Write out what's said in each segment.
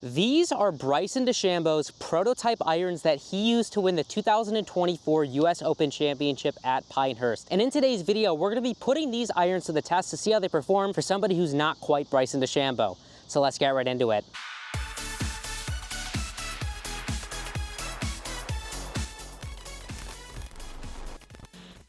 These are Bryson DeChambeau's prototype irons that he used to win the 2024 US Open Championship at Pinehurst. And in today's video, we're gonna be putting these irons to the test to see how they perform for somebody who's not quite Bryson DeChambeau. So let's get right into it.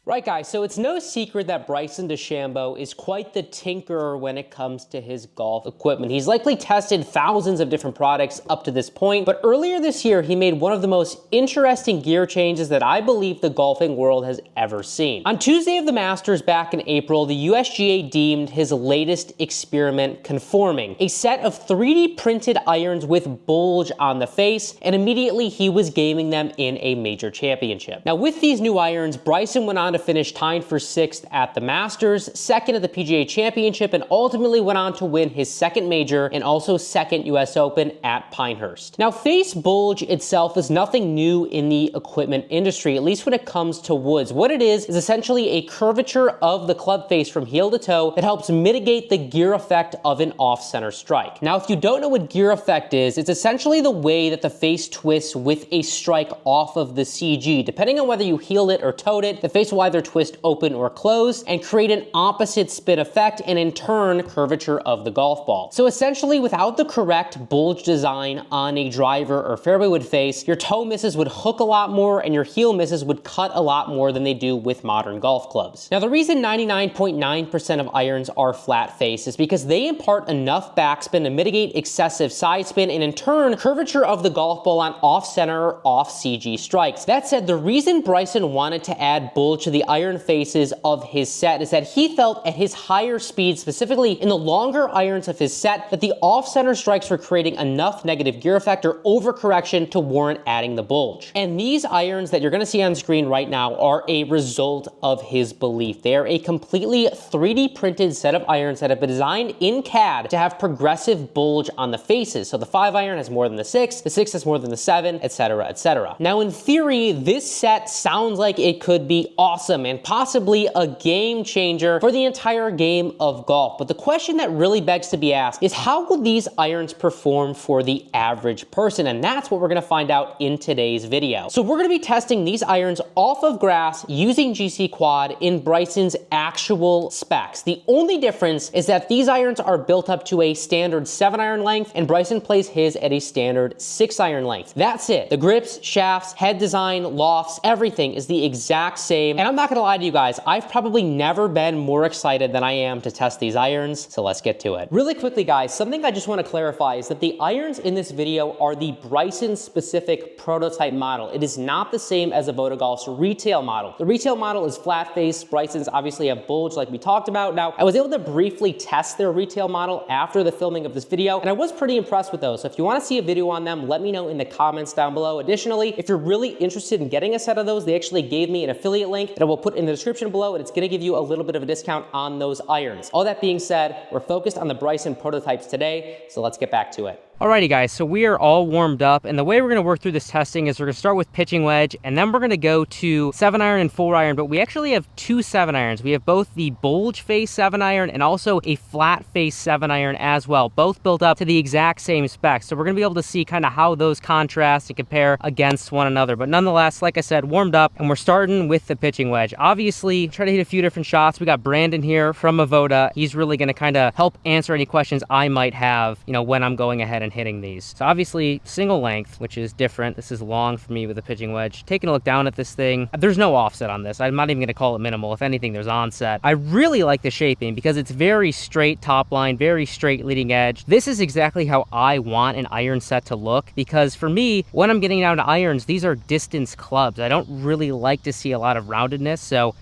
Right guys, so it's no secret that Bryson DeChambeau is quite the tinkerer when it comes to his golf equipment. He's likely tested thousands of different products up to this point, but earlier this year he made one of the most interesting gear changes that I believe the golfing world has ever seen. On Tuesday of the Masters back in April, the USGA deemed his latest experiment conforming, a set of 3D printed irons with bulge on the face, and immediately he was gaming them in a major championship. Now with these new irons, Bryson went on to finish tied for 6th at the Masters, 2nd at the PGA Championship, and ultimately went on to win his 2nd major and also 2nd US Open at Pinehurst. Now, face bulge itself is nothing new in the equipment industry, at least when it comes to woods. What it is essentially a curvature of the club face from heel to toe that helps mitigate the gear effect of an off-center strike. Now, if you don't know what gear effect is, it's essentially the way that the face twists with a strike off of the CG. Depending on whether you heel it or toed it, the face will either twist open or close and create an opposite spin effect and in turn curvature of the golf ball. So essentially without the correct bulge design on a driver or fairway wood face, your toe misses would hook a lot more and your heel misses would cut a lot more than they do with modern golf clubs. Now the reason 99.9% of irons are flat face is because they impart enough backspin to mitigate excessive side spin and in turn curvature of the golf ball on off center or off CG strikes. That said, the reason Bryson wanted to add bulge to the iron faces of his set is that he felt at his higher speeds, specifically in the longer irons of his set, that the off-center strikes were creating enough negative gear effect or overcorrection to warrant adding the bulge. And these irons that you're gonna see on screen right now are a result of his belief. They are a completely 3D printed set of irons that have been designed in CAD to have progressive bulge on the faces. So the 5 iron has more than the 6 has more than the 7, etc., etc. Now in theory, this set sounds like it could be awesome and possibly a game changer for the entire game of golf. But the question that really begs to be asked is how will these irons perform for the average person? And that's what we're gonna find out in today's video. So we're gonna be testing these irons off of grass using GC Quad in Bryson's actual specs. The only difference is that these irons are built up to a standard 7 iron length and Bryson plays his at a standard 6 iron length. That's it. The grips, shafts, head design, lofts, everything is the exact same. And I'm not gonna lie to you guys, I've probably never been more excited than I am to test these irons, so let's get to it. Really quickly guys, something I just wanna clarify is that the irons in this video are the Bryson specific prototype model. It is not the same as Avoda Golf's retail model. The retail model is flat face, Bryson's obviously a bulge like we talked about. Now, I was able to briefly test their retail model after the filming of this video, and I was pretty impressed with those. So if you wanna see a video on them, let me know in the comments down below. Additionally, if you're really interested in getting a set of those, they actually gave me an affiliate link that I will put in the description below, and it's gonna give you a little bit of a discount on those irons. All that being said, we're focused on the Bryson prototypes today, so let's get back to it. Alrighty guys, so we are all warmed up, and the way we're gonna work through this testing is we're gonna start with pitching wedge, and then we're gonna go to 7 iron and 4 iron, but we actually have 2 7 irons. We have both the bulge face 7 iron and also a flat face 7 iron as well, both built up to the exact same specs. So we're gonna be able to see kind of how those contrast and compare against one another. But nonetheless, like I said, warmed up, and we're starting with the pitching wedge. Obviously, try to hit a few different shots. We got Brandon here from Avoda. He's really gonna kind of help answer any questions I might have, you know, when I'm going ahead and hitting these. So obviously single length, which is different. This is long for me with a pitching wedge. Taking a look down at this thing, there's no offset on this. I'm not even gonna call it minimal. If anything, there's onset. I really like the shaping because it's very straight top line, very straight leading edge. This is exactly how I want an iron set to look, because for me, when I'm getting down to irons, these are distance clubs. I don't really like to see a lot of roundedness, so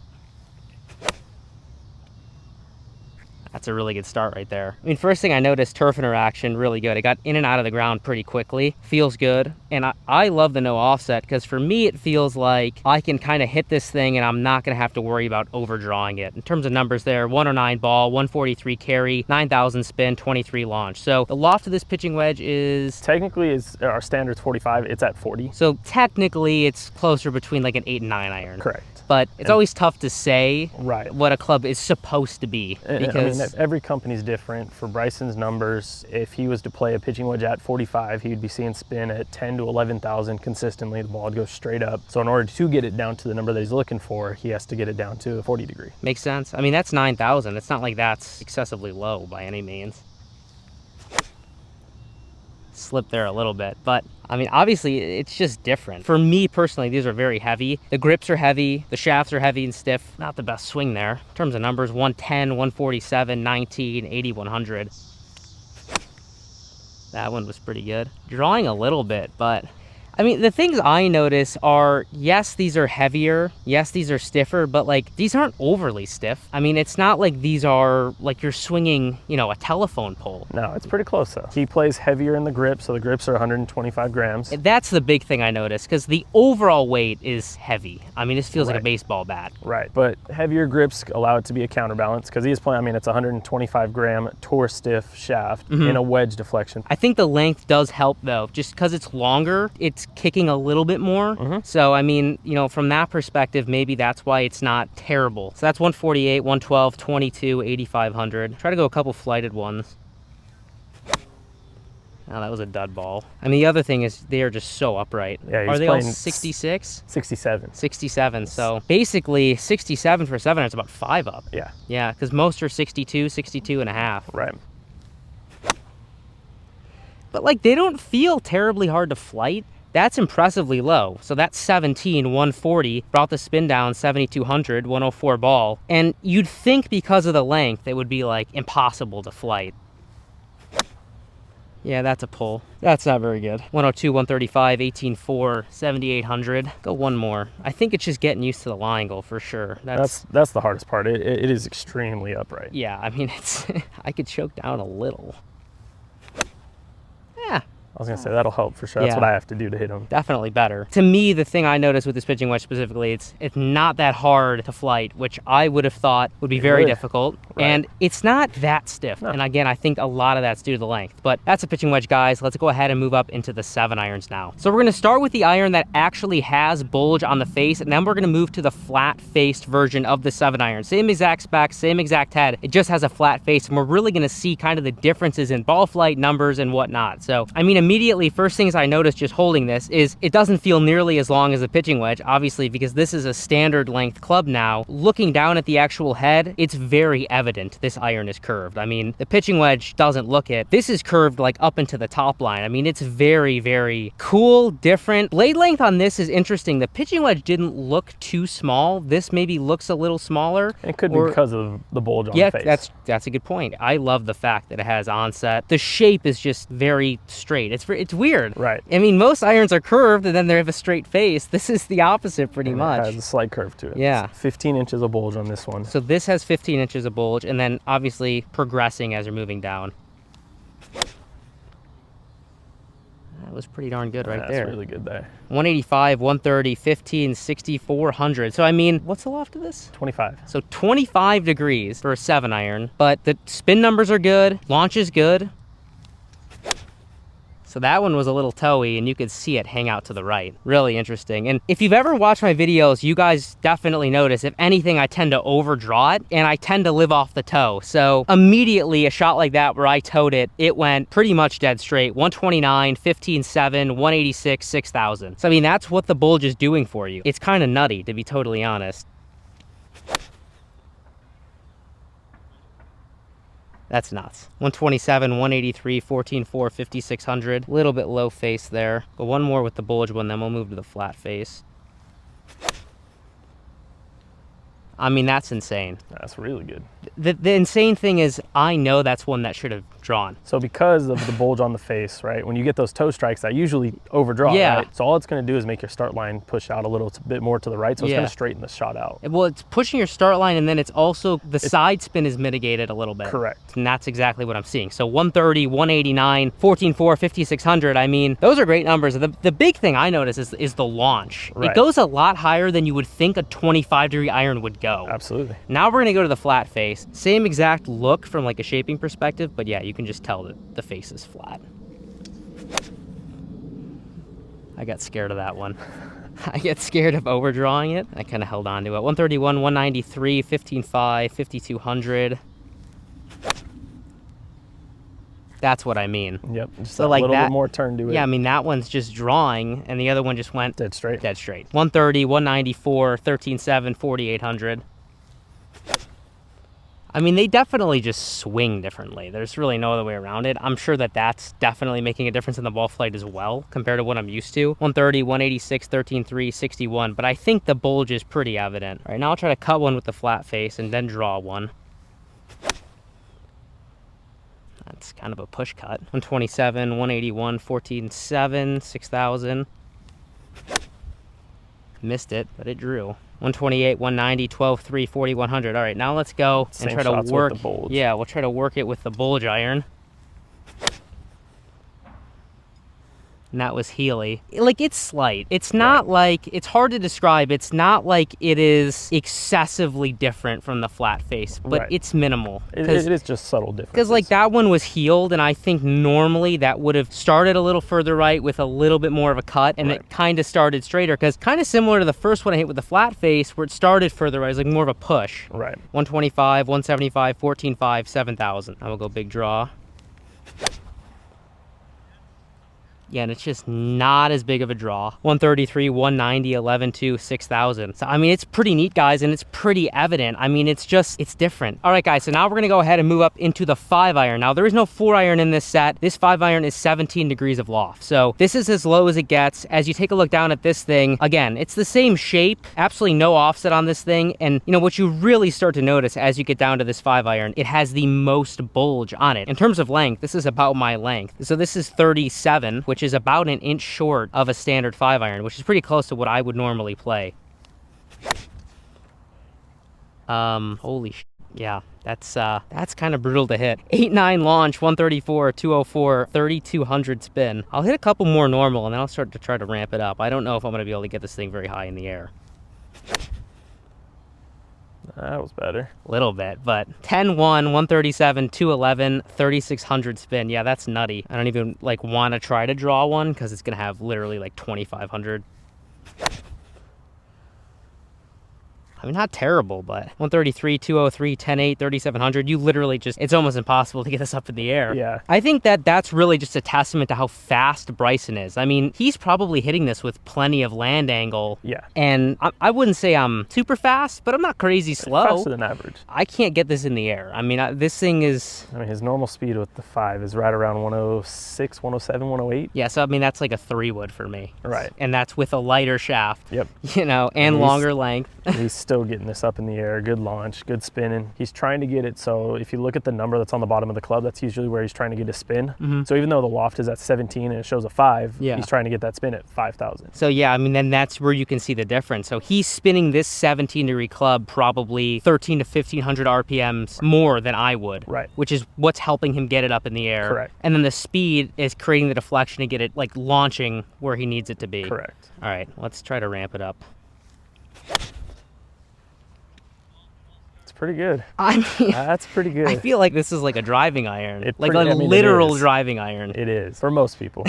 that's a really good start right there. I mean, first thing I noticed, turf interaction, really good. It got in and out of the ground pretty quickly. Feels good. And I love the no offset because for me, it feels like I can kind of hit this thing and I'm not going to have to worry about overdrawing it. In terms of numbers there, 109 ball, 143 carry, 9,000 spin, 23 launch. So the loft of this pitching wedge is... Technically, our standard's 45. It's at 40. So technically, it's closer between like an 8 and 9 iron. Correct. but it's always tough to say right what a club is supposed to be. Because I mean, every company's different. For Bryson's numbers, if he was to play a pitching wedge at 45, he'd be seeing spin at 10 to 11,000 consistently. The ball would go straight up. So in order to get it down to the number that he's looking for, he has to get it down to a 40 degree. Makes sense. I mean, that's 9,000. It's not like that's excessively low by any means. Slip there a little bit, but I mean, obviously it's just different. For me personally, these are very heavy. The grips are heavy, the shafts are heavy and stiff. Not the best swing there. In terms of numbers, 110, 147, 19, 80, 100. That one was pretty good. Drawing a little bit, but I mean, the things I notice are, yes, these are heavier. Yes, these are stiffer, but like these aren't overly stiff. I mean, it's not like these are like you're swinging, you know, a telephone pole. No, it's pretty close though. He plays heavier in the grip, so the grips are 125 grams. That's the big thing I noticed, because the overall weight is heavy. I mean, this feels like a baseball bat. Right, but heavier grips allow it to be a counterbalance, because he is playing, I mean, it's a 125 gram Tour stiff shaft in a wedge deflection. I think the length does help though, just because it's longer, it's kicking a little bit more. So I mean, you know, from that perspective, maybe that's why it's not terrible. So that's 148, 112, 22, 8500. Try to go a couple flighted ones. Oh, that was a dud ball. I mean, the other thing is they are just so upright. Yeah, are they all 66? 67. 67. So basically 67 for 7, it's about 5 up. Yeah. Yeah, because most are 62, 62 and a half. Right. But like, they don't feel terribly hard to flight. That's impressively low. So that's 17, 140, brought the spin down 7,200, 104 ball. And you'd think because of the length, it would be like impossible to flight. Yeah, that's a pull. That's not very good. 102, 135, 18.4, 7,800. Go one more. I think it's just getting used to the lie angle for sure. That's the hardest part. It is extremely upright. Yeah, I mean, it's I could choke down a little. Yeah. I was gonna say that'll help for sure. That's what I have to do to hit him. Definitely better. To me, the thing I noticed with this pitching wedge specifically, it's not that hard to flight, which I would have thought would be very difficult. Right. And it's not that stiff. No. And again, I think a lot of that's due to the length. But that's a pitching wedge, guys. Let's go ahead and move up into the 7-irons now. So we're gonna start with the iron that actually has bulge on the face, and then we're gonna move to the flat-faced version of the 7-iron. Same exact spec, same exact head. It just has a flat face, and we're really gonna see kind of the differences in ball flight, numbers, and whatnot. So, I mean, immediately, first things I noticed just holding this is it doesn't feel nearly as long as a pitching wedge, obviously, because this is a standard length club now. Looking down at the actual head, it's very evident this iron is curved. I mean, the pitching wedge doesn't look it. This is curved like up into the top line. I mean, it's very, very cool, different. Blade length on this is interesting. The pitching wedge didn't look too small. This maybe looks a little smaller. It could be because of the bulge on the face. Yeah, that's a good point. I love the fact that it has onset. The shape is just very straight. It's weird. Right. I mean, most irons are curved and then they have a straight face. This is the opposite pretty much. It has a slight curve to it. Yeah. It's 15 inches of bulge on this one. So this has 15 inches of bulge, and then obviously progressing as you're moving down. That was pretty darn good right there. That's really good there. 185, 130, 15, 60, 400. So I mean, what's the loft of this? 25. So 25 degrees for a 7-iron, but the spin numbers are good, launch is good. So that one was a little toey, and you could see it hang out to the right. Really interesting. And if you've ever watched my videos, you guys definitely notice, if anything, I tend to overdraw it, and I tend to live off the toe. So immediately, a shot like that where I towed it, it went pretty much dead straight. 129, 15.7, 186, 6,000. So I mean, that's what the bulge is doing for you. It's kind of nutty, to be totally honest. That's nuts. 127, 183, 14.4, 5,600. A little bit low face there. But one more with the bulge one, then we'll move to the flat face. I mean, that's insane. That's really good. The insane thing is, I know that's one that should have drawn. So because of the bulge on the face, right, when you get those toe strikes, that usually overdraw, right? So all it's going to do is make your start line push out a little bit more to the right, so it's going to straighten the shot out. Well, it's pushing your start line, and then it's also, the side spin is mitigated a little bit. Correct. And that's exactly what I'm seeing. So 130, 189, 14.4, 5,600. I mean, those are great numbers. The big thing I notice is the launch. Right. It goes a lot higher than you would think a 25-degree iron would go. Absolutely. Now we're going to go to the flat face. Same exact look from like a shaping perspective, but yeah, you can just tell that the face is flat. I got scared of that one. I get scared of overdrawing it. I kind of held on to it. 131, 193, 15.5, 5,200. That's what I mean. Yep. Just So a like little that, bit more turn to it. Yeah, I mean, that one's just drawing, and the other one just went dead straight. Dead straight. 130, 194, 13.7, 4,800. I mean, they definitely just swing differently. There's really no other way around it. I'm sure that that's definitely making a difference in the ball flight as well, compared to what I'm used to. 130, 186, 13.3, 61. But I think the bulge is pretty evident. All right, now I'll try to cut one with the flat face and then draw one. That's kind of a push cut. 127, 181, 14.7, 6,000. Missed it, but it drew. 128, 190, 12.3, 4,100. All right, now let's go and try to work. With the bulge. Yeah, we'll try to work it with the bulge iron. And that was Healy. Like, it's slight. It's not like, it's hard to describe. It's not like it is excessively different from the flat face, but it's minimal. It is just subtle differences. Because, like, that one was healed, and I think normally that would have started a little further right with a little bit more of a cut, and it kind of started straighter. Because kind of similar to the first one I hit with the flat face, where it started further right. It was like more of a push. Right. 125, 175, 14.5, 7,000. I will go big draw. Yeah, and it's just not as big of a draw. 133, 190, 11.2, 6,000. So, I mean, it's pretty neat, guys, and it's pretty evident. I mean, it's different. All right, guys, so now we're going to go ahead and move up into the 5-iron. Now, there is no 4-iron in this set. This 5-iron is 17 degrees of loft. So this is as low as it gets. As you take a look down at this thing, again, it's the same shape, absolutely no offset on this thing. And, you know, what you really start to notice as you get down to this 5-iron, it has the most bulge on it. In terms of length, this is about my length. So this is 37, which is about an inch short of a standard 5-iron, which is pretty close to what I would normally play. Holy sh**. Yeah, that's kind of brutal to hit. 8-9 launch, 134, 204, 3,200 spin. I'll hit a couple more normal, and then I'll start to try to ramp it up. I don't know if I'm going to be able to get this thing very high in the air. That was better. Little bit, but 10-1, 137, 211, 3,600 spin. Yeah, that's nutty. I don't even like want to try to draw one because it's going to have literally like 2,500. I mean, not terrible, but 133, 203, 10-8, 3,700. You literally just, it's almost impossible to get this up in the air. Yeah. I think that that's really just a testament to how fast Bryson is. I mean, he's probably hitting this with plenty of land angle. Yeah. And I wouldn't say I'm super fast, but I'm not crazy slow. Faster than average. I can't get this in the air. I mean, this thing is... I mean, his normal speed with the 5 is right around 106, 107, 108. Yeah, so I mean, that's like a 3-wood for me. Right. And that's with a lighter shaft. Yep. You know, and longer length. He's still getting this up in the air. Good launch, good spinning. He's trying to get it, so if you look at the number that's on the bottom of the club, that's usually where he's trying to get his spin. Mm-hmm. So even though the loft is at 17 and it shows a 5, he's trying to get that spin at 5,000. So yeah, I mean, then that's where you can see the difference. So he's spinning this 17-degree club probably 13 to 1,500 RPMs more than I would. Right. Which is what's helping him get it up in the air. Correct. And then the speed is creating the deflection to get it like launching where he needs it to be. Correct. All right, let's try to ramp it up. Pretty good. I mean, that's pretty good. I feel like this is like a driving iron, like a I mean, literal driving iron. It is for most people.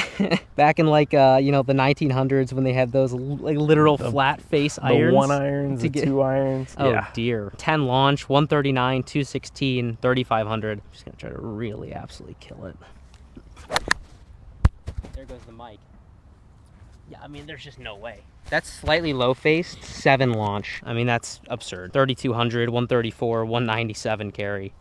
Back in like you know, the 1900s when they had those like literal flat face irons. The 1 irons, the 2 irons. Oh dear. 10 launch, 139, 216, 3,500. I'm just gonna try to really absolutely kill it. There goes the mic. Yeah, I mean, there's just no way. That's slightly low-faced, 7 launch. I mean, that's absurd. 3,200, 134, 197 carry.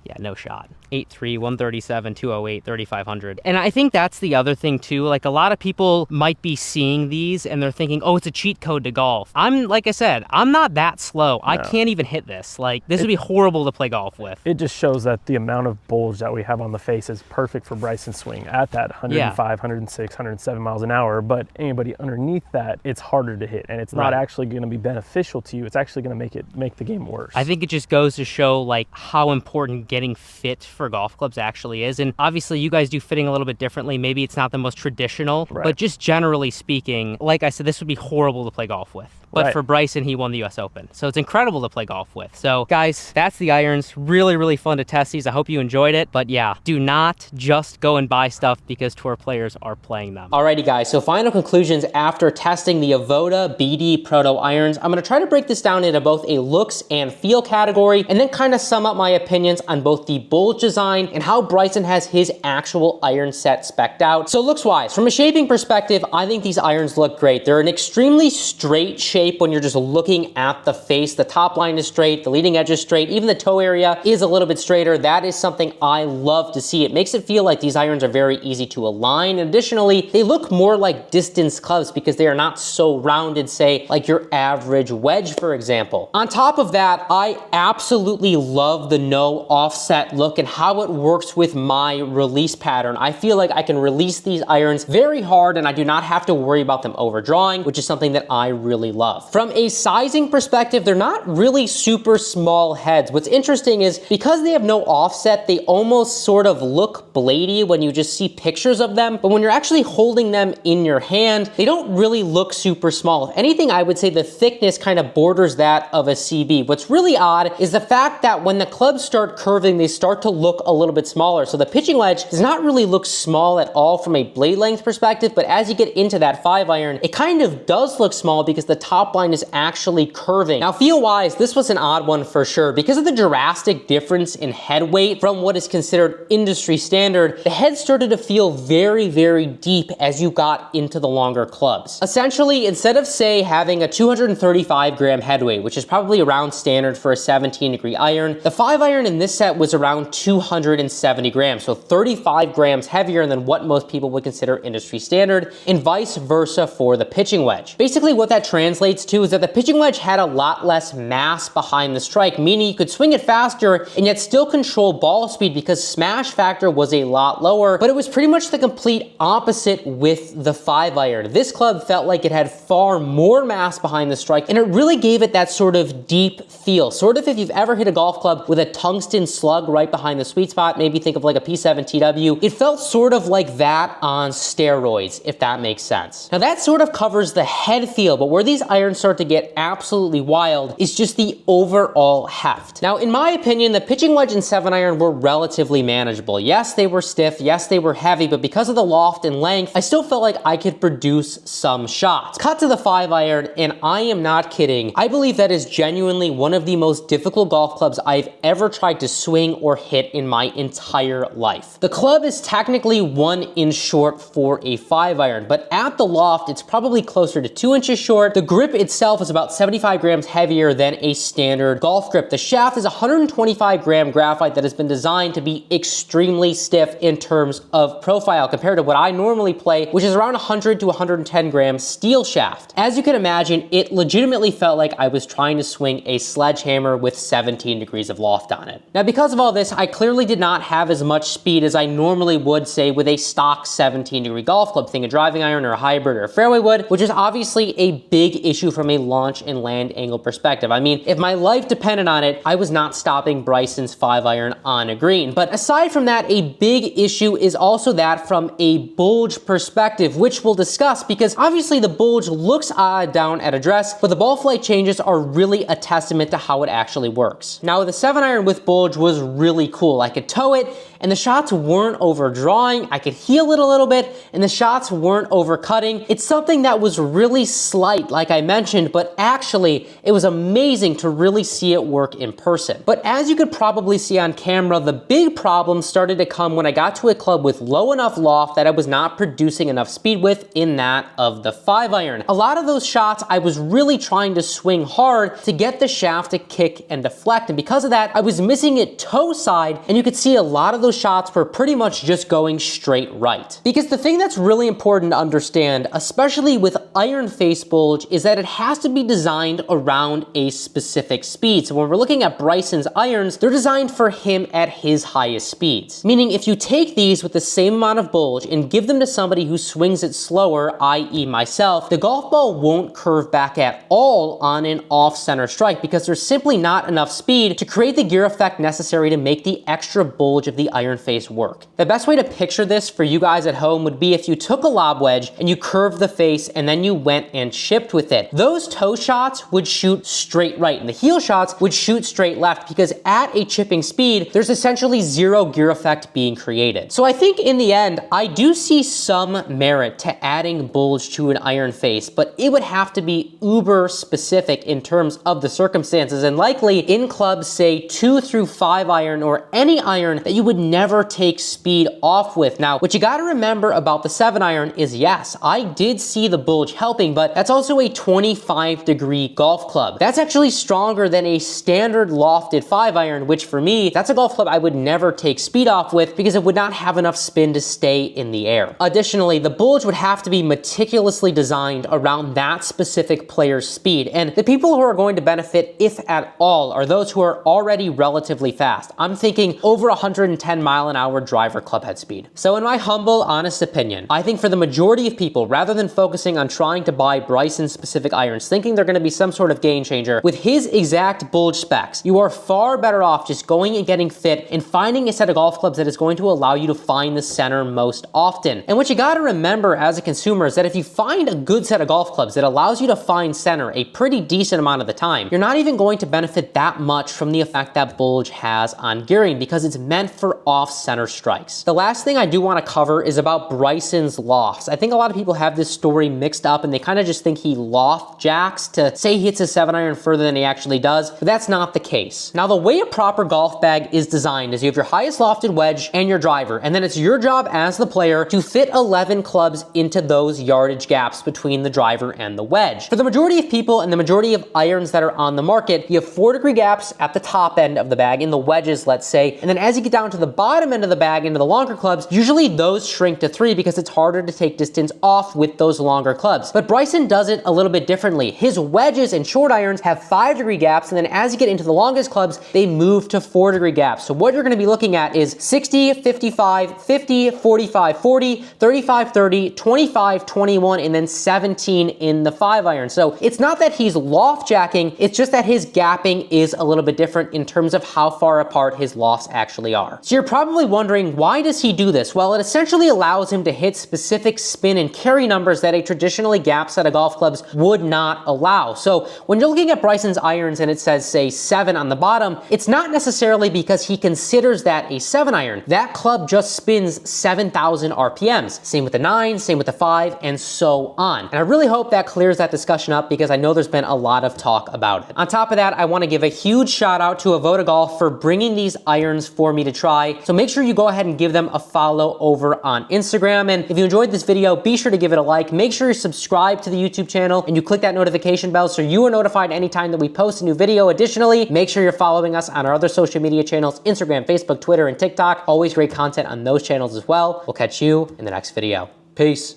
Yeah, no shot. 8.3, 137, 208, 3,500. And I think that's the other thing too. Like, a lot of people might be seeing these and they're thinking, oh, it's a cheat code to golf. Like I said, I'm not that slow. No. I can't even hit this. Like, this would be horrible to play golf with. It just shows that the amount of bulge that we have on the face is perfect for Bryson's swing at that 105, 106, 107 miles an hour. But anybody underneath that, it's harder to hit. And it's not actually going to be beneficial to you. It's actually going to make the game worse. I think it just goes to show like how important getting fit for golf clubs actually is. And obviously you guys do fitting a little bit differently. Maybe it's not the most traditional, but just generally speaking, like I said, this would be horrible to play golf with. but Right. for Bryson, he won the US Open. So it's incredible to play golf with. So guys, that's the irons. Really, really fun to test these. I hope you enjoyed it. But yeah, do not just go and buy stuff because tour players are playing them. Alrighty guys, so final conclusions after testing the Avoda BD Proto irons. I'm gonna try to break this down into both a looks and feel category, and then kind of sum up my opinions on both the bulge design and how Bryson has his actual iron set spec'd out. So looks wise, from a shaping perspective, I think these irons look great. They're an extremely straight shape when you're just looking at the face. The top line is straight, the leading edge is straight, even the toe area is a little bit straighter. That is something I love to see. It makes it feel like these irons are very easy to align. And additionally, they look more like distance clubs because they are not so rounded, say, like your average wedge, for example. On top of that, I absolutely love the no offset look and how it works with my release pattern. I feel like I can release these irons very hard and I do not have to worry about them overdrawing, which is something that I really love. From a sizing perspective, they're not really super small heads. What's interesting is because they have no offset, they almost sort of look bladey when you just see pictures of them, but when you're actually holding them in your hand, they don't really look super small. If anything, I would say the thickness kind of borders that of a CB. What's really odd is the fact that when the clubs start curving, they start to look a little bit smaller. So the pitching wedge does not really look small at all from a blade length perspective, but as you get into that 5-iron, it kind of does look small because the top line is actually curving. Now feel-wise, this was an odd one for sure. Because of the drastic difference in head weight from what is considered industry standard, the head started to feel very, very deep as you got into the longer clubs. Essentially, instead of say having a 235 gram head weight, which is probably around standard for a 17-degree iron, the 5-iron in this set was around 270 grams, so 35 grams heavier than what most people would consider industry standard, and vice versa for the pitching wedge. Basically what that translates to is that the pitching wedge had a lot less mass behind the strike, meaning you could swing it faster and yet still control ball speed because smash factor was a lot lower, but it was pretty much the complete opposite with the 5-iron. This club felt like it had far more mass behind the strike, and it really gave it that sort of deep feel. Sort of if you've ever hit a golf club with a tungsten slug right behind the sweet spot, maybe think of like a P7TW, it felt sort of like that on steroids, if that makes sense. Now that sort of covers the head feel, but where these irons start to get absolutely wild is just the overall heft. Now, in my opinion, the pitching wedge and 7-iron were relatively manageable. Yes, they were stiff, yes, they were heavy, but because of the loft and length, I still felt like I could produce some shots. Cut to the 5-iron, and I am not kidding. I believe that is genuinely one of the most difficult golf clubs I've ever tried to swing or hit in my entire life. The club is technically 1 inch short for a 5-iron, but at the loft, it's probably closer to 2 inches short. The grip itself is about 75 grams heavier than a standard golf grip. The shaft is 125 gram graphite that has been designed to be extremely stiff in terms of profile compared to what I normally play, which is around 100 to 110 gram steel shaft. As you can imagine, it legitimately felt like I was trying to swing a sledgehammer with 17 degrees of loft on it. Now, because of all this, I clearly did not have as much speed as I normally would, say, with a stock 17-degree golf club, think a driving iron or a hybrid or a fairway wood, which is obviously a big issue from a launch and land angle perspective. I mean, if my life depended on it, I was not stopping Bryson's 5-iron on a green. But aside from that, a big issue is also that from a bulge perspective, which we'll discuss because obviously the bulge looks odd down at address, but the ball flight changes are really a testament to how it actually works. Now, the 7-iron with bulge was really cool. I could toe it, and the shots weren't overdrawing. I could heel it a little bit, and the shots weren't overcutting. It's something that was really slight, like I mentioned, but actually, it was amazing to really see it work in person. But as you could probably see on camera, the big problem started to come when I got to a club with low enough loft that I was not producing enough speed with in that of the 5-iron. A lot of those shots, I was really trying to swing hard to get the shaft to kick and deflect, and because of that, I was missing it toe side, and you could see a lot of those shots were pretty much just going straight right. Because the thing that's really important to understand, especially with iron face bulge, is that it has to be designed around a specific speed. So when we're looking at Bryson's irons, they're designed for him at his highest speeds. Meaning if you take these with the same amount of bulge and give them to somebody who swings it slower, i.e. myself, the golf ball won't curve back at all on an off-center strike because there's simply not enough speed to create the gear effect necessary to make the extra bulge of the iron face work. The best way to picture this for you guys at home would be if you took a lob wedge and you curved the face and then you went and chipped with it. Those toe shots would shoot straight right and the heel shots would shoot straight left, because at a chipping speed, there's essentially zero gear effect being created. So I think in the end, I do see some merit to adding bulge to an iron face, but it would have to be uber specific in terms of the circumstances, and likely in clubs, say 2 through 5 iron or any iron that you would never take speed off with. Now, what you gotta remember about the 7 iron is, yes, I did see the bulge helping, but that's also a 25-degree golf club. That's actually stronger than a standard lofted 5 iron, which for me, that's a golf club I would never take speed off with because it would not have enough spin to stay in the air. Additionally, the bulge would have to be meticulously designed around that specific player's speed, and the people who are going to benefit, if at all, are those who are already relatively fast. I'm thinking over 110 mile an hour driver clubhead speed. So in my humble, honest opinion, I think for the majority of people, rather than focusing on trying to buy Bryson's specific irons, thinking they're gonna be some sort of game changer, with his exact bulge specs, you are far better off just going and getting fit and finding a set of golf clubs that is going to allow you to find the center most often. And what you gotta remember as a consumer is that if you find a good set of golf clubs that allows you to find center a pretty decent amount of the time, you're not even going to benefit that much from the effect that bulge has on gearing, because it's meant for off-center strikes. The last thing I do want to cover is about Bryson's lofts. I think a lot of people have this story mixed up and they kind of just think he loft jacks to say he hits his 7 iron further than he actually does, but that's not the case. Now, the way a proper golf bag is designed is you have your highest lofted wedge and your driver, and then it's your job as the player to fit 11 clubs into those yardage gaps between the driver and the wedge. For the majority of people and the majority of irons that are on the market, you have 4-degree gaps at the top end of the bag in the wedges, let's say, and then as you get down to the bottom end of the bag into the longer clubs, usually those shrink to 3 because it's harder to take distance off with those longer clubs. But Bryson does it a little bit differently. His wedges and short irons have 5-degree gaps, and then as you get into the longest clubs, they move to 4-degree gaps. So what you're gonna be looking at is 60, 55, 50, 45, 40, 35, 30, 25, 21, and then 17 in the 5 iron. So it's not that he's loft jacking, it's just that his gapping is a little bit different in terms of how far apart his lofts actually are. So you're probably wondering, why does he do this? Well, it essentially allows him to hit specific spin and carry numbers that a traditionally gap set of golf clubs would not allow. So when you're looking at Bryson's irons and it says, say, 7 on the bottom, it's not necessarily because he considers that a 7 iron. That club just spins 7,000 RPMs. Same with the 9, same with the 5, and so on. And I really hope that clears that discussion up, because I know there's been a lot of talk about it. On top of that, I want to give a huge shout out to Avoda Golf for bringing these irons for me to try. So make sure you go ahead and give them a follow over on Instagram. And if you enjoyed this video, be sure to give it a like. Make sure you subscribe to the YouTube channel and you click that notification bell so you are notified anytime that we post a new video. Additionally, make sure you're following us on our other social media channels, Instagram, Facebook, Twitter, and TikTok. Always great content on those channels as well. We'll catch you in the next video. Peace.